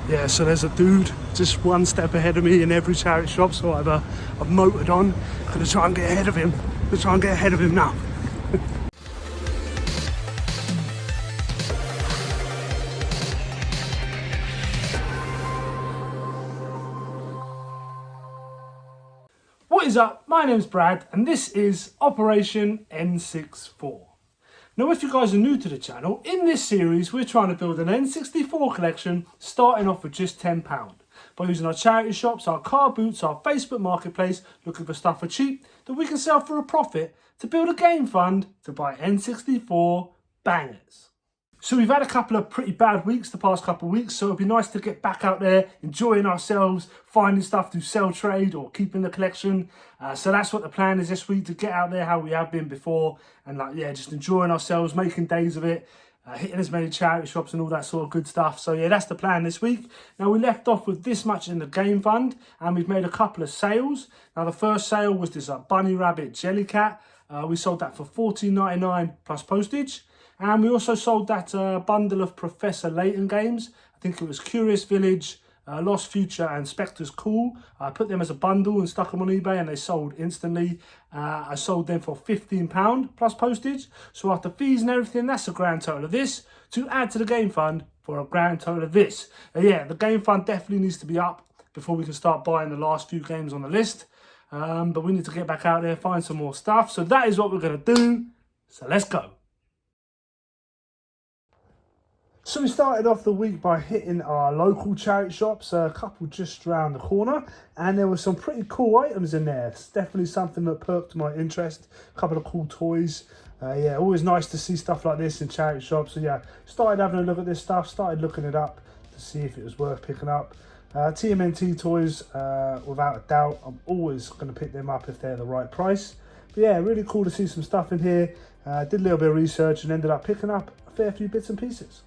Yeah, so there's a dude just one step ahead of me in every charity shop, so I've motored on. Gonna try and get ahead of him. Gonna try and get ahead of him now. What is up? My name's Brad and this is Operation N64. Now, if you guys are new to the channel, in this series we're trying to build an N64 collection starting off with just £10 by using our charity shops, our car boots, our Facebook marketplace, looking for stuff for cheap that we can sell for a profit to build a game fund to buy N64 bangers. So we've had a couple of pretty bad weeks the past couple of weeks, so it'd be nice to get back out there, enjoying ourselves, finding stuff to sell, trade or keep in the collection. So that's what the plan is this week, to get out there how we have been before and just enjoying ourselves, making days of it, hitting as many charity shops and all that sort of good stuff. So yeah, that's the plan this week. Now we left off with this much in the game fund and we've made a couple of sales. Now the first sale was this bunny rabbit jelly cat. We sold that for $14.99 plus postage. And we also sold that bundle of Professor Layton games. I think it was Curious Village, Lost Future and Spectre's Cool. I put them as a bundle and stuck them on eBay and they sold instantly. I sold them for £15 plus postage. So after fees and everything, that's a grand total of this, to add to the game fund for a grand total of this. Yeah, the game fund definitely needs to be up before we can start buying the last few games on the list. But we need to get back out there, find some more stuff. So that is what we're going to do. So let's go. So we started off the week by hitting our local charity shops, a couple just around the corner, and there were some pretty cool items in there. It's definitely something that perked my interest. A couple of cool toys. Yeah, always nice to see stuff like this in charity shops. So yeah, started having a look at this stuff, started looking it up to see if it was worth picking up. TMNT toys, without a doubt, I'm always going to pick them up if they're the right price. But yeah, really cool to see some stuff in here. Did a little bit of research and ended up picking up a fair few bits and pieces.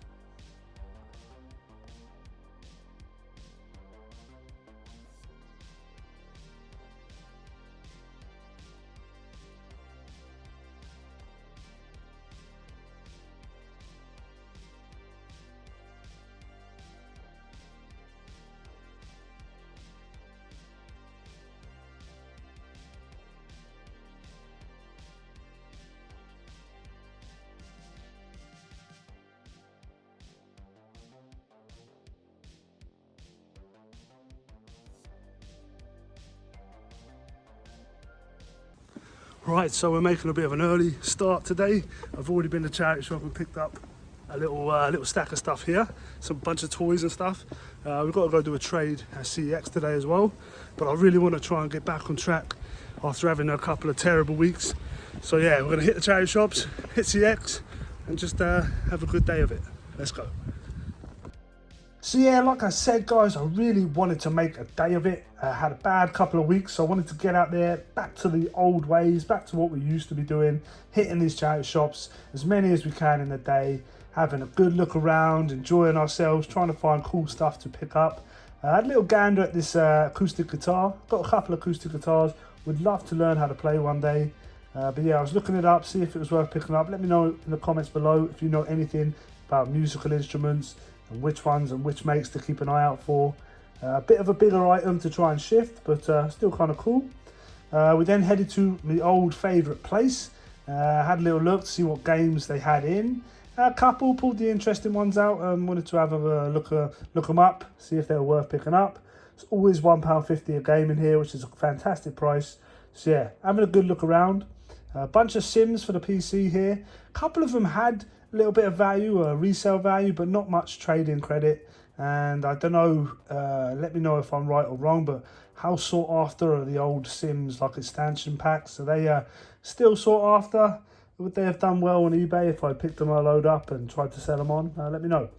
Right, so we're making a bit of an early start today. I've already been to charity shop and picked up a little stack of stuff here, some bunch of toys and stuff. We've got to go do a trade at CEX today as well, but I really want to try and get back on track after having a couple of terrible weeks. So yeah, we're going to hit the charity shops, hit CEX, and just have a good day of it. Let's go. So yeah, like I said guys, I really wanted to make a day of it. I had a bad couple of weeks, so I wanted to get out there, back to the old ways, back to what we used to be doing, hitting these charity shops, as many as we can in the day, having a good look around, enjoying ourselves, trying to find cool stuff to pick up. I had a little gander at this acoustic guitar, got a couple of acoustic guitars, would love to learn how to play one day. But yeah, I was looking it up, see if it was worth picking up. Let me know in the comments below if you know anything about musical instruments, and which ones and which makes to keep an eye out for. A bit of a bigger item to try and shift, but still kind of cool. We then headed to my old favourite place. Had a little look to see what games they had in. A couple pulled the interesting ones out and wanted to have a look them up, see if they were worth picking up. It's always £1.50 a game in here, which is a fantastic price. So yeah, having a good look around. A bunch of Sims for the PC here. A couple of them had a little bit of value, resale value, but not much trade-in credit. And I don't know, let me know if I'm right or wrong, but how sought after are the old Sims like expansion packs? Are they still sought after? Would they have done well on eBay if I picked them a load up and tried to sell them on? Let me know.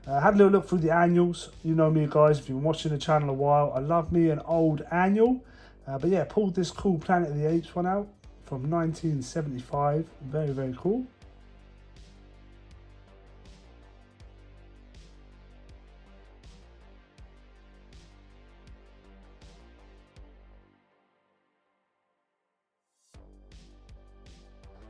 Had a little look through the annuals. You know me guys, if you've been watching the channel a while, I love me an old annual. But yeah, pulled this cool Planet of the Apes one out from 1975. Very, very cool.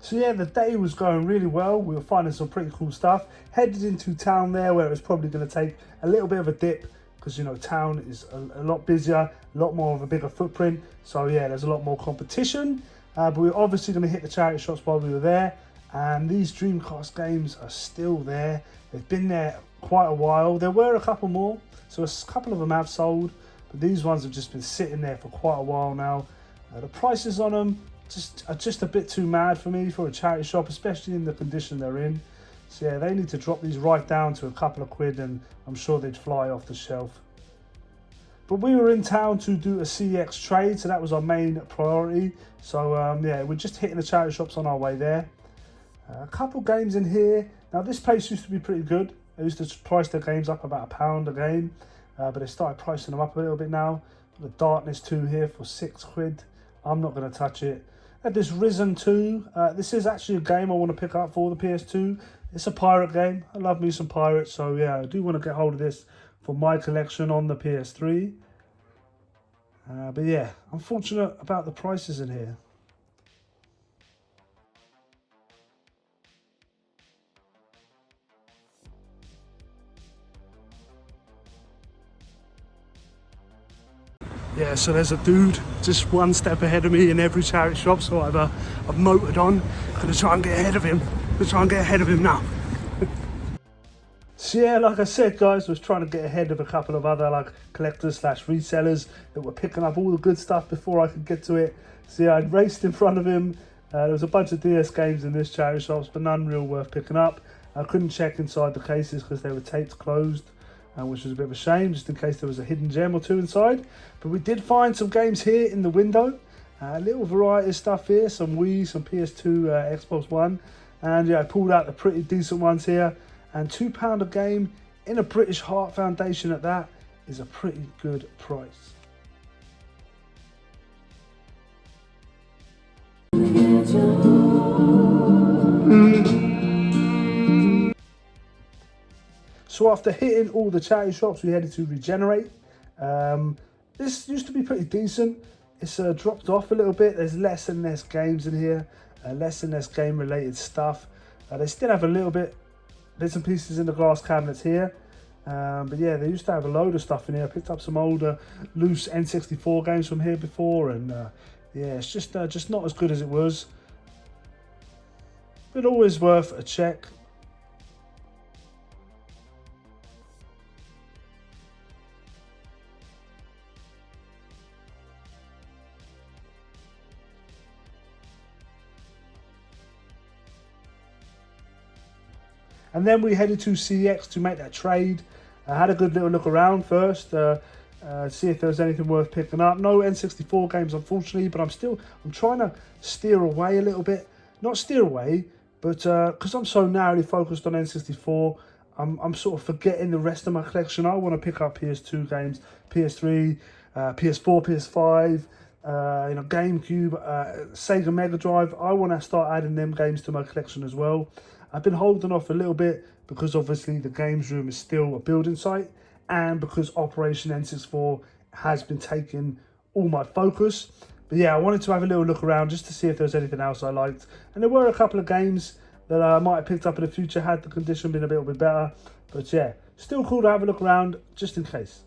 So yeah, the day was going really well. We were finding some pretty cool stuff. Headed into town there where it was probably going to take a little bit of a dip. because, you know, town is a lot busier, a lot more of a bigger footprint. So yeah, there's a lot more competition. But we're obviously going to hit the charity shops while we were there. And these Dreamcast games are still there. They've been there quite a while. There were a couple more, so a couple of them have sold, but these ones have just been sitting there for quite a while now. The prices on them are just a bit too mad for me for a charity shop, especially in the condition they're in. So yeah, they need to drop these right down to a couple of quid and I'm sure they'd fly off the shelf. But we were in town to do a CX trade, so that was our main priority. So yeah, we're just hitting the charity shops on our way there. A couple games in here. Now this place used to be pretty good. They used to price their games up about £1 a game, but they started pricing them up a little bit now. The Darkness 2 here for 6 quid. I'm not going to touch it. This Risen 2. This is actually a game I want to pick up for the PS2. It's a pirate game. I love me some pirates, so yeah, I do want to get hold of this for my collection on the PS3. But yeah, I'm fortunate about the prices in here. Yeah, so there's a dude just one step ahead of me in every charity shop, so I've motored on. Gonna try and get ahead of him. Now. So yeah, like I said, guys, was trying to get ahead of a couple of other like collectors / resellers that were picking up all the good stuff before I could get to it. So yeah, I raced in front of him. There was a bunch of DS games in this charity shops, but none real worth picking up. I couldn't check inside the cases because they were taped closed. Which was a bit of a shame, just in case there was a hidden gem or two inside. But we did find some games here in the window. A little variety of stuff here, some Wii, some PS2, Xbox One. And yeah, I pulled out the pretty decent ones here. And £2 a game in a British Heart Foundation at that is a pretty good price. So after hitting all the charity shops, we headed to Regenerate. This used to be pretty decent. It's dropped off a little bit. There's less and less games in here, less and less game related stuff. They still have a little bits and pieces in the glass cabinets here. But yeah, they used to have a load of stuff in here. I picked up some older loose N64 games from here before, and yeah, it's just not as good as it was. But always worth a check. And then we headed to CX to make that trade. I had a good little look around first, see if there was anything worth picking up. No N64 games, unfortunately, but I'm trying to steer away a little bit. Not steer away, but because I'm so narrowly focused on N64, I'm sort of forgetting the rest of my collection. I want to pick up PS2 games, PS3, PS4, PS5, GameCube, Sega Mega Drive. I want to start adding them games to my collection as well. I've been holding off a little bit because obviously the games room is still a building site and because Operation N64 has been taking all my focus. But yeah, I wanted to have a little look around just to see if there was anything else I liked. And there were a couple of games that I might have picked up in the future had the condition been a little bit better. But yeah, still cool to have a look around just in case.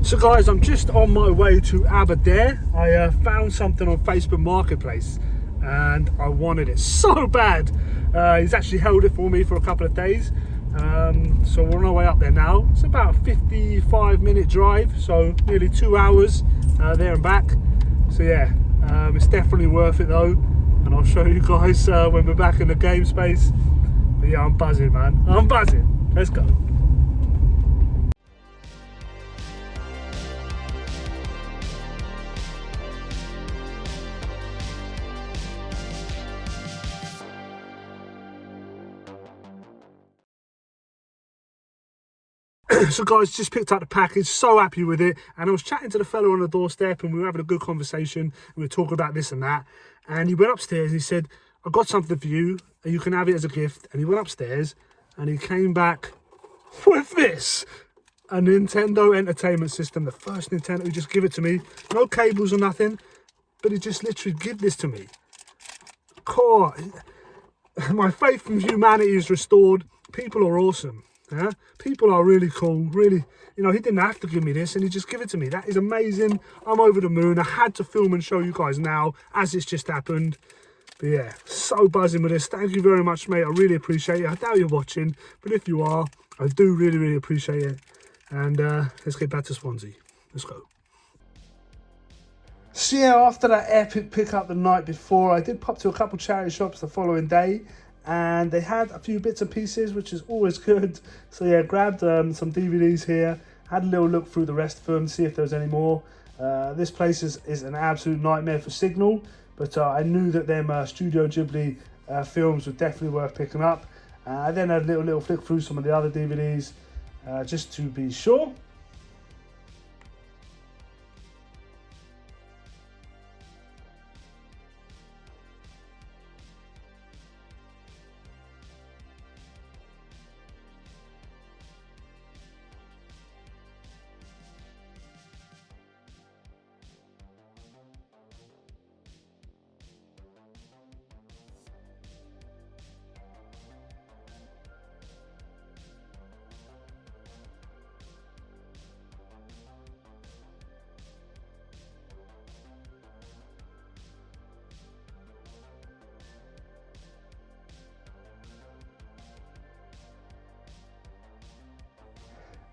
So guys, I'm just on my way to Aberdare. I found something on Facebook Marketplace and I wanted it so bad. He's actually held it for me for a couple of days. So we're on our way up there now. It's about a 55-minute drive, so nearly 2 hours there and back. So yeah, it's definitely worth it though. And I'll show you guys when we're back in the game space. But yeah, I'm buzzing, man. I'm buzzing. Let's go. So guys, just picked up the package, so happy with it, and I was chatting to the fellow on the doorstep and we were having a good conversation and we were talking about this and that, and he went upstairs and he said, I've got something for you and you can have it as a gift. And he went upstairs and he came back with this, a Nintendo Entertainment System, the first Nintendo. He just give it to me, no cables or nothing, but he just literally give this to me. Core, my faith in humanity is restored. People are awesome. Yeah? People are really cool, really, you know, he didn't have to give me this and he just give it to me. That is amazing. I'm over the moon. I had to film and show you guys now as it's just happened. But yeah, so buzzing with this. Thank you very much, mate. I really appreciate it. I doubt you're watching, but if you are, I do really, really appreciate it. And let's get back to Swansea. Let's go. So yeah, after that epic pickup the night before, I did pop to a couple charity shops the following day. And they had a few bits and pieces, which is always good. So yeah, grabbed some DVDs here, had a little look through the rest of them, see if there's any more. This place is an absolute nightmare for signal, but I knew that them Studio Ghibli films were definitely worth picking up. I then had a little flick through some of the other DVDs just to be sure.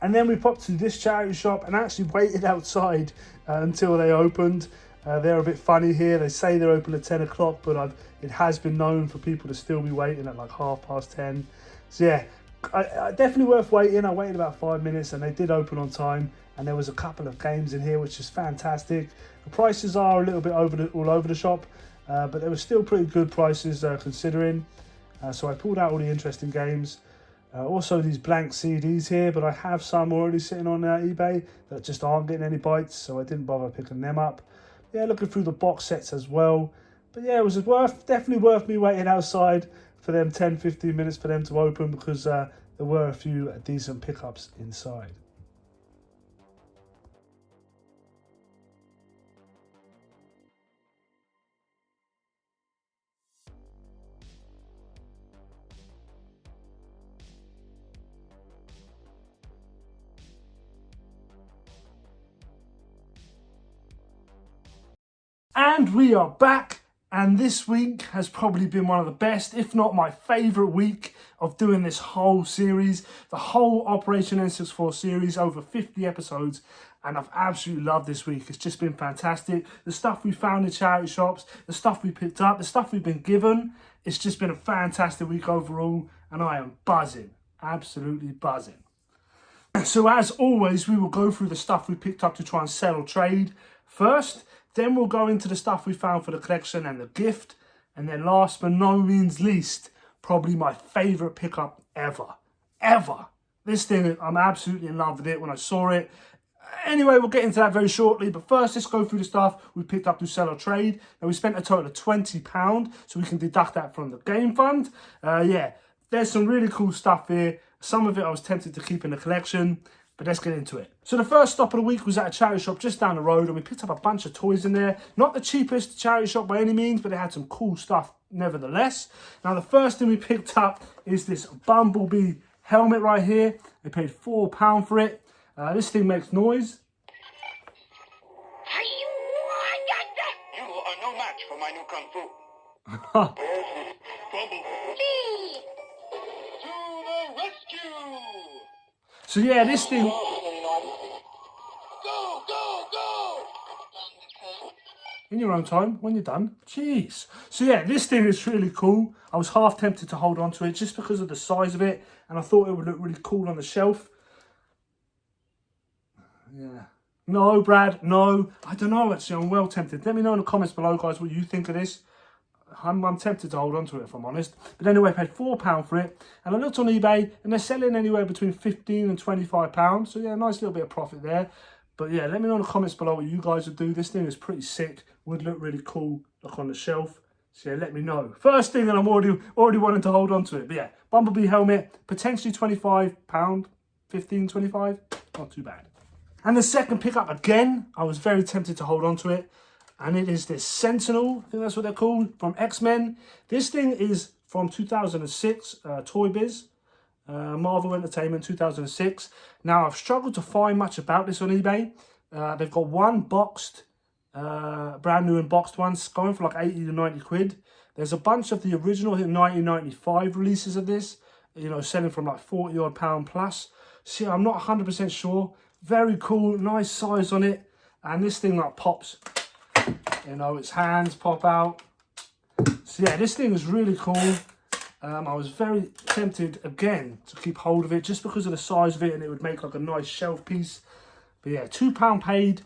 And then we popped to this charity shop and actually waited outside until they opened. They're a bit funny here. They say they're open at 10 o'clock, but it has been known for people to still be waiting at like 10:30. So yeah, definitely worth waiting. I waited about 5 minutes and they did open on time. And there was a couple of games in here, which is fantastic. The prices are a little bit all over the shop. but they were still pretty good prices considering. So I pulled out all the interesting games. Also these blank CDs here, but I have some already sitting on eBay that just aren't getting any bites, so I didn't bother picking them up. Yeah, looking through the box sets as well. But yeah, it was definitely worth me waiting outside for them 10-15 minutes for them to open, because there were a few decent pickups inside. And we are back, and this week has probably been one of the best, if not my favourite week of doing this whole series, the whole Operation N64 series, over 50 episodes, and I've absolutely loved this week. It's just been fantastic. The stuff we found in charity shops, the stuff we picked up, the stuff we've been given, it's just been a fantastic week overall, and I am buzzing, absolutely buzzing. So as always, we will go through the stuff we picked up to try and sell or trade first. Then we'll go into the stuff we found for the collection and the gift. And then last but no means least, probably my favourite pickup ever. Ever. This thing, I'm absolutely in love with it when I saw it. Anyway, we'll get into that very shortly. But first, let's go through the stuff we picked up to sell or trade. Now, we spent a total of £20, so we can deduct that from the game fund. Yeah, there's some really cool stuff here. Some of it I was tempted to keep in the collection. But let's get into it. So the first stop of the week was at a charity shop just down the road, and we picked up a bunch of toys in there. Not the cheapest charity shop by any means, but they had some cool stuff nevertheless. Now the first thing we picked up is this Bumblebee helmet right here. They paid £4 for it. This thing makes noise. You are no match for my new kung fu. Bumblebee! To the rescue! So yeah, this thing... Go, go, go! In your own time, when you're done. Jeez. So yeah, this thing is really cool. I was half tempted to hold on to it just because of the size of it, and I thought it would look really cool on the shelf. Yeah. No, Brad, no. I don't know, actually, I'm well tempted. Let me know in the comments below, guys, what you think of this. I'm tempted to hold on to it, if I'm honest. But anyway, I paid £4 for it. And I looked on eBay, and they're selling anywhere between £15 and £25. So yeah, nice little bit of profit there. But yeah, let me know in the comments below what you guys would do. This thing is pretty sick. Would look really cool, like on the shelf. So yeah, let me know. First thing, and I'm already wanting to hold on to it. But yeah, Bumblebee helmet, potentially £25, 15, 25. Not too bad. And the second pickup, again, I was very tempted to hold on to it. And it is this Sentinel, I think that's what they're called, from X-Men. This thing is from 2006, Toy Biz, Marvel Entertainment 2006. Now, I've struggled to find much about this on eBay. They've got one boxed, brand new and boxed ones, going for like 80 to 90 quid. There's a bunch of the original, I think, 1995 releases of this, you know, selling from like 40 odd pound plus. See, I'm not 100% sure. Very cool, nice size on it. And this thing like pops. You know, its hands pop out. So yeah, this thing is really cool. I was very tempted again to keep hold of it just because of the size of it, and it would make like a nice shelf piece. But yeah, £2 paid,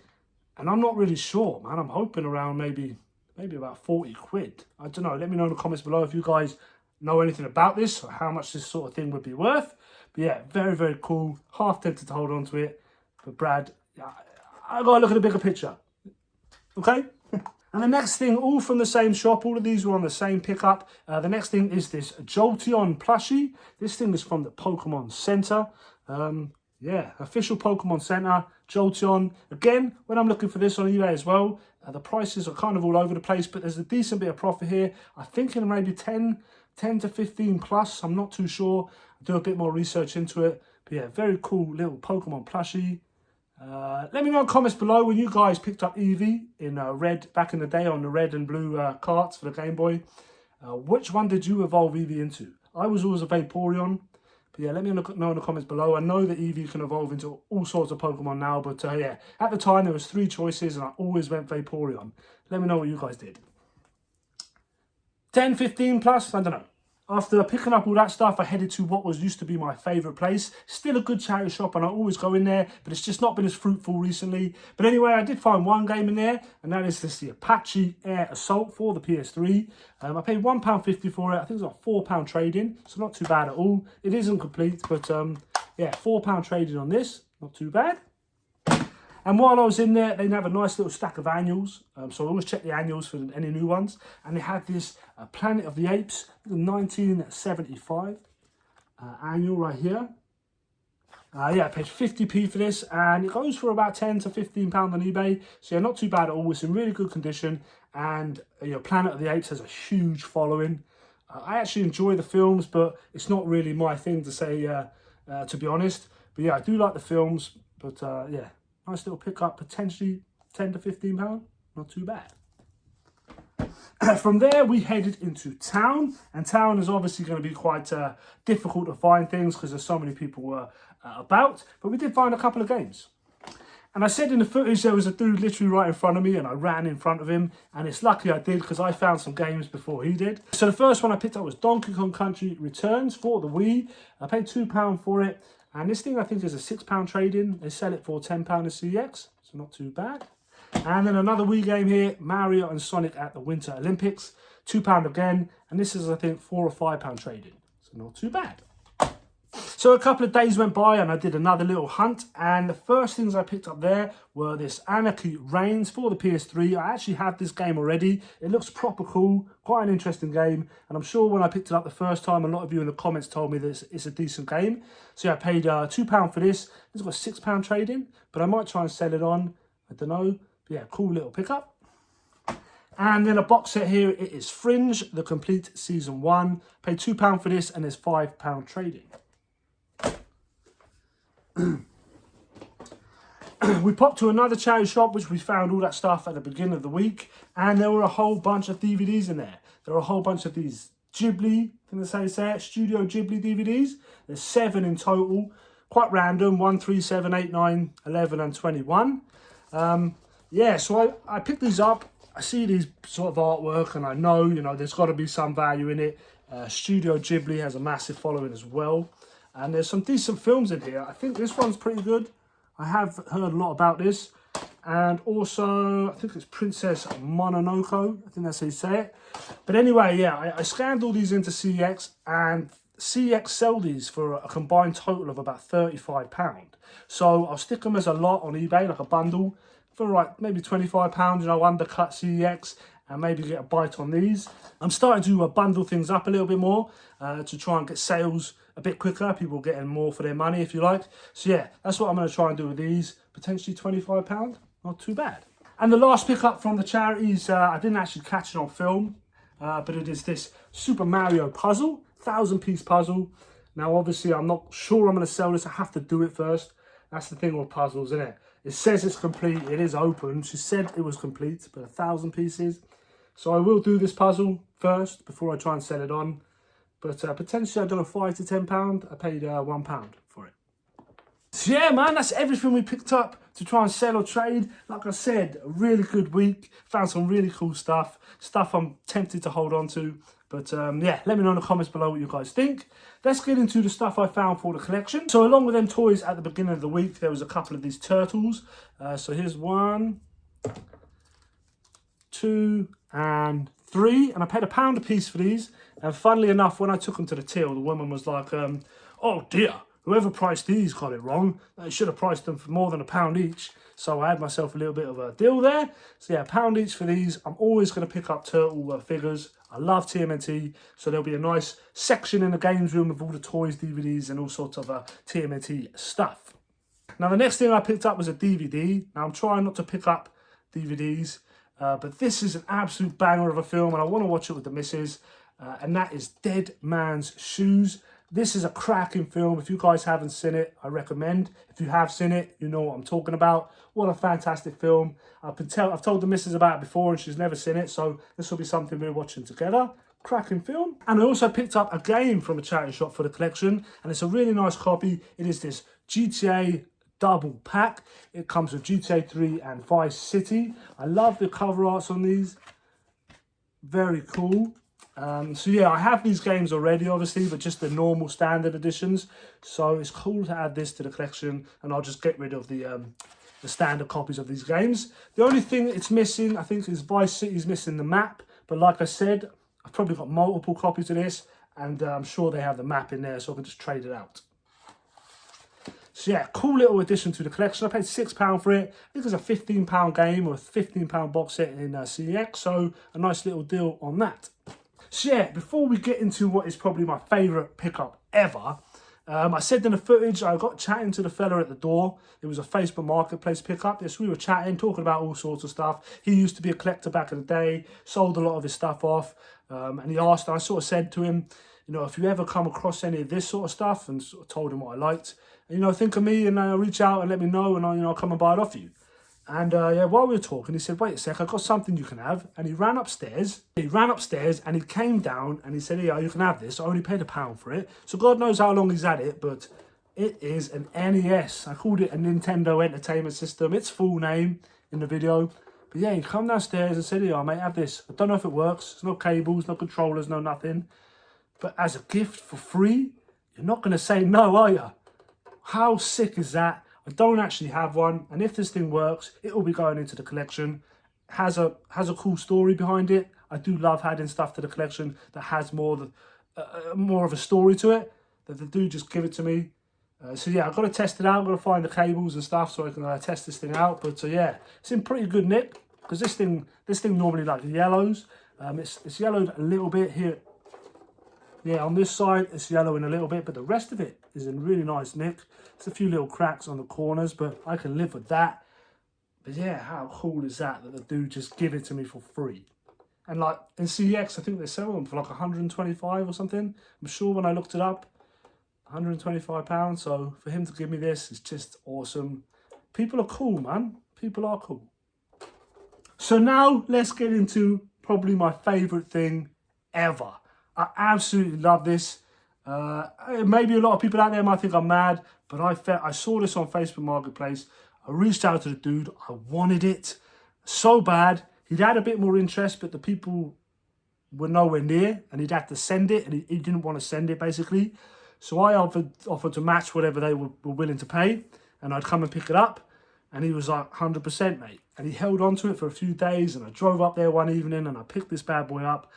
and I'm not really sure, man. I'm hoping around maybe about 40 quid. I don't know. Let me know in the comments below if you guys know anything about this or how much this sort of thing would be worth. But yeah, very, very cool. Half tempted to hold on to it. But Brad, I gotta look at the bigger picture. Okay? And the next thing, all from the same shop, all of these were on the same pickup. The next thing is this Jolteon plushie. This thing is from the Pokemon Center. Yeah, official Pokemon Center, Jolteon. Again, when I'm looking for this on eBay as well, the prices are kind of all over the place, but there's a decent bit of profit here. I think in maybe 10 to 15 plus. I'm not too sure. I'll do a bit more research into it. But yeah, very cool little Pokemon plushie. Let me know in the comments below when you guys picked up Eevee in red back in the day on the red and blue carts for the Game Boy. Which one did you evolve Eevee into? I was always a Vaporeon. But yeah, let me know in the comments below. I know that Eevee can evolve into all sorts of Pokemon now. But yeah, at the time there was 3 choices and I always went Vaporeon. Let me know what you guys did. 10, 15 plus? I don't know. After picking up all that stuff, I headed to what used to be my favourite place. Still a good charity shop, and I always go in there, but it's just not been as fruitful recently. But anyway, I did find one game in there, and that is the Apache Air Assault for the PS3. I paid £1.50 for it. I think it's got £4 trading, so not too bad at all. It isn't complete, but yeah, £4 trading on this, not too bad. And while I was in there, they have a nice little stack of annuals. So I always check the annuals for any new ones. And they had this Planet of the Apes, the 1975 annual right here. Yeah, I paid 50p for this, and it goes for about £10 to £15 on eBay. So yeah, not too bad at all. It's in really good condition. And Planet of the Apes has a huge following. I actually enjoy the films, but it's not really my thing to say, to be honest. But yeah, I do like the films, but yeah. Nice little pickup, potentially £10 to £15, not too bad. From there, we headed into town, and town is obviously going to be quite difficult to find things because there's so many people about, but we did find a couple of games. And I said in the footage there was a dude literally right in front of me, and I ran in front of him, and it's lucky I did because I found some games before he did. So the first one I picked up was Donkey Kong Country Returns for the Wii. I paid £2 for it. And this thing I think is a £6 trade-in. They sell it for £10 in CX, so not too bad. And then another Wii game here, Mario and Sonic at the Winter Olympics, £2 again. And this is I think £4 or £5 trade-in, so not too bad. So a couple of days went by and I did another little hunt, and the first things I picked up there were this Anarchy Reigns for the PS3. I actually have this game already. It looks proper cool, quite an interesting game, and I'm sure when I picked it up the first time, a lot of you in the comments told me that it's a decent game. So yeah, I paid £2 for this. It's got £6 trading, but I might try and sell it on. I don't know. But yeah, cool little pickup. And then a box set here, it is Fringe, the complete Season 1. Paid £2 for this, and there's £5 trading. We popped to another charity shop, which we found all that stuff at the beginning of the week, and there were a whole bunch of DVDs in there. There were a whole bunch of these Ghibli, I think that's how you say it, Studio Ghibli DVDs. There's 7 in total, quite random, 1, 3, 7, 8, 9, 11 and 21. Yeah, so I picked these up. I see these sort of artwork, and I know, there's got to be some value in it. Studio Ghibli has a massive following as well. And there's some decent films in here. I think this one's pretty good. I have heard a lot about this. And also, I think it's Princess Mononoke. I think that's how you say it. But anyway, yeah, I scanned all these into CX, and CX sell these for a combined total of about £35. So I'll stick them as a lot on eBay, like a bundle, for like maybe £25, undercut CX, and maybe get a bite on these. I'm starting to bundle things up a little bit more to try and get sales a bit quicker, people getting more for their money, if you like. So yeah, that's what I'm going to try and do with these. Potentially £25, not too bad. And the last pickup from the charities, I didn't actually catch it on film, but it is this Super Mario puzzle, 1,000-piece puzzle. Now, obviously, I'm not sure I'm going to sell this. I have to do it first. That's the thing with puzzles, isn't it? It says it's complete. It is open. She said it was complete, but 1,000 pieces. So I will do this puzzle first before I try and sell it on. But potentially, I don't know, £5 to £10. I paid £1 for it. So yeah, man, that's everything we picked up to try and sell or trade. Like I said, a really good week. Found some really cool stuff. Stuff I'm tempted to hold on to. But yeah, let me know in the comments below what you guys think. Let's get into the stuff I found for the collection. So along with them toys at the beginning of the week, there was a couple of these turtles. So here's 1, 2, and 3. And I paid £1 a piece for these. And funnily enough, when I took them to the till, the woman was like, oh dear, whoever priced these got it wrong. They should have priced them for more than £1 each. So I had myself a little bit of a deal there. So yeah, £1 each for these. I'm always going to pick up turtle figures. I love TMNT. So there'll be a nice section in the games room with all the toys, DVDs, and all sorts of TMNT stuff. Now, the next thing I picked up was a DVD. Now, I'm trying not to pick up DVDs, but this is an absolute banger of a film, and I want to watch it with the missus. And that is Dead Man's Shoes. This is a cracking film. If you guys haven't seen it, I recommend. If you have seen it, you know what I'm talking about. What a fantastic film. I've told the missus about it before and she's never seen it, so this will be something we're watching together. Cracking film. And I also picked up a game from a charity shop for the collection, and it's a really nice copy. It is this GTA double pack. It comes with GTA 3 and Vice City. I love the cover arts on these. Very cool. So yeah, I have these games already, obviously, but just the normal standard editions. So it's cool to add this to the collection, and I'll just get rid of the standard copies of these games. The only thing it's missing, I think, is Vice City's missing the map. But like I said, I've probably got multiple copies of this, and I'm sure they have the map in there, so I can just trade it out. So yeah, cool little addition to the collection. I paid £6 for it. I think it's a £15 game or a £15 box set in CEX, so a nice little deal on that. So yeah, before we get into what is probably my favourite pickup ever, I said in the footage, I got chatting to the fella at the door. It was a Facebook Marketplace pickup. Yes, we were chatting, talking about all sorts of stuff. He used to be a collector back in the day, sold a lot of his stuff off, and he asked, and I sort of said to him, you know, if you ever come across any of this sort of stuff, and sort of told him what I liked, you know, think of me and reach out and let me know, and I'll come and buy it off you. And yeah, while we were talking, he said, wait a sec, I've got something you can have. And he ran upstairs. And he came down and he said, yeah, you can have this. I only paid £1 for it. So God knows how long he's had it, but it is an NES. I called it a Nintendo Entertainment System. Its full name in the video. But yeah, he come downstairs and said, yeah, mate, have this. I don't know if it works. There's no cables, no controllers, no nothing. But as a gift for free, you're not going to say no, are you? How sick is that? I don't actually have one, and if this thing works, it will be going into the collection. Has a cool story behind it. I do love adding stuff to the collection that has more of a story to it. That they do just give it to me. So yeah, I've got to test it out. I've got to find the cables and stuff so I can test this thing out. But yeah, it's in pretty good nick because this thing normally like yellows. It's yellowed a little bit here. Yeah, on this side, it's yellowing a little bit, but the rest of it is in really nice nick. There's a few little cracks on the corners, but I can live with that. But yeah, how cool is that the dude just give it to me for free? And like in CEX, I think they sell them for like 125 or something. I'm sure when I looked it up, £125. So for him to give me this is just awesome. People are cool, man. People are cool. So now let's get into probably my favourite thing ever. I absolutely love this. Maybe a lot of people out there might think I'm mad, but I saw this on Facebook Marketplace. I reached out to the dude. I wanted it so bad. He'd had a bit more interest, but the people were nowhere near, and he'd had to send it, and he didn't want to send it, basically. So I offered to match whatever they were willing to pay, and I'd come and pick it up, and he was like, 100%, mate. And he held on to it for a few days, and I drove up there one evening, and I picked this bad boy up.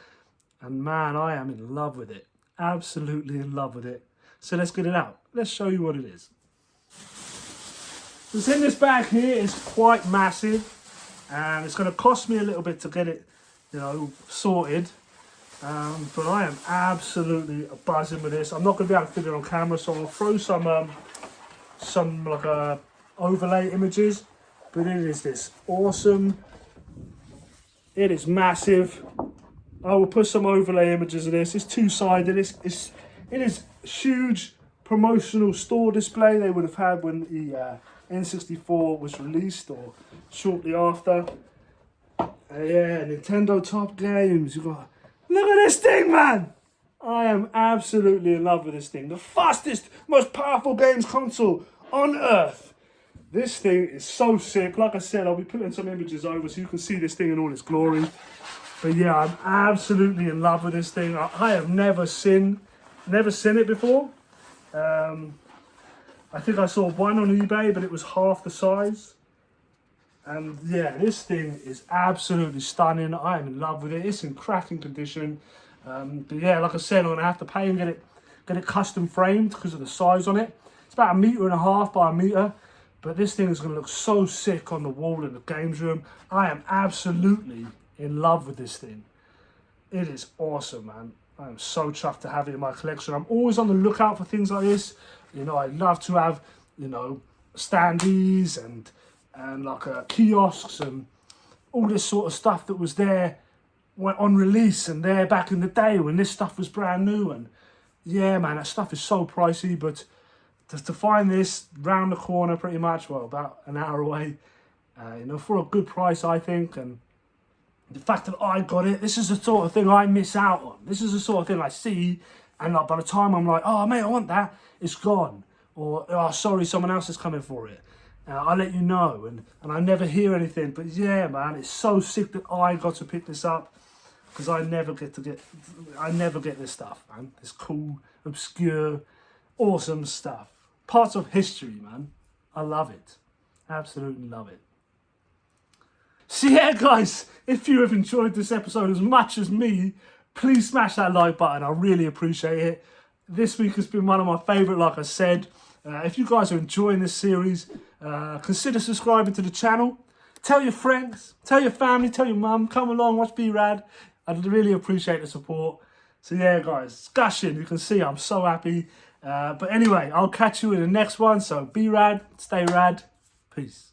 And man, I am in love with it. Absolutely in love with it. So let's get it out. Let's show you what it is. What's in this bag here is quite massive. And it's going to cost me a little bit to get it, you know, sorted. But I am absolutely buzzing with this. I'm not going to be able to fit it on camera, so I'll throw some like overlay images. But it is this awesome. It is massive. I will put some overlay images of this. It's two-sided. It is huge promotional store display they would have had when the N64 was released or shortly after. Yeah, Nintendo Top Games. Look at this thing, man! I am absolutely in love with this thing. The fastest, most powerful games console on Earth. This thing is so sick. Like I said, I'll be putting some images over so you can see this thing in all its glory. But yeah, I'm absolutely in love with this thing. I have never seen it before. I think I saw one on eBay, but it was half the size. And yeah, this thing is absolutely stunning. I am in love with it. It's in cracking condition. But yeah, like I said, I'm gonna have to pay and get it custom framed because of the size on it. It's about 1.5 meters by 1 meter. But this thing is gonna look so sick on the wall in the games room. I am absolutely in love with this thing. It is awesome, man. I am so chuffed to have it in my collection. I'm always on the lookout for things like this. You know, I love to have, you know, standees and like kiosks and all this sort of stuff that was there on release and there back in the day when this stuff was brand new. And yeah, man, that stuff is so pricey, but to find this round the corner pretty much, well, about an hour away, you know, for a good price, I think. And the fact that I got it, this is the sort of thing I miss out on. This is the sort of thing I see, and like by the time I'm like, oh mate, I want that, it's gone. Or, oh sorry, someone else is coming for it. I'll let you know, and I never hear anything. But yeah, man, it's so sick that I got to pick this up. because I never get this stuff, man. This cool, obscure, awesome stuff. Parts of history, man. I love it. Absolutely love it. So yeah, guys, if you have enjoyed this episode as much as me, please smash that like button. I really appreciate it. This week has been one of my favourite, like I said. If you guys are enjoying this series, consider subscribing to the channel. Tell your friends, tell your family, tell your mum, come along, watch B-Rad. I'd really appreciate the support. So yeah, guys, gushing. You can see I'm so happy. But anyway, I'll catch you in the next one. So be rad, stay rad. Peace.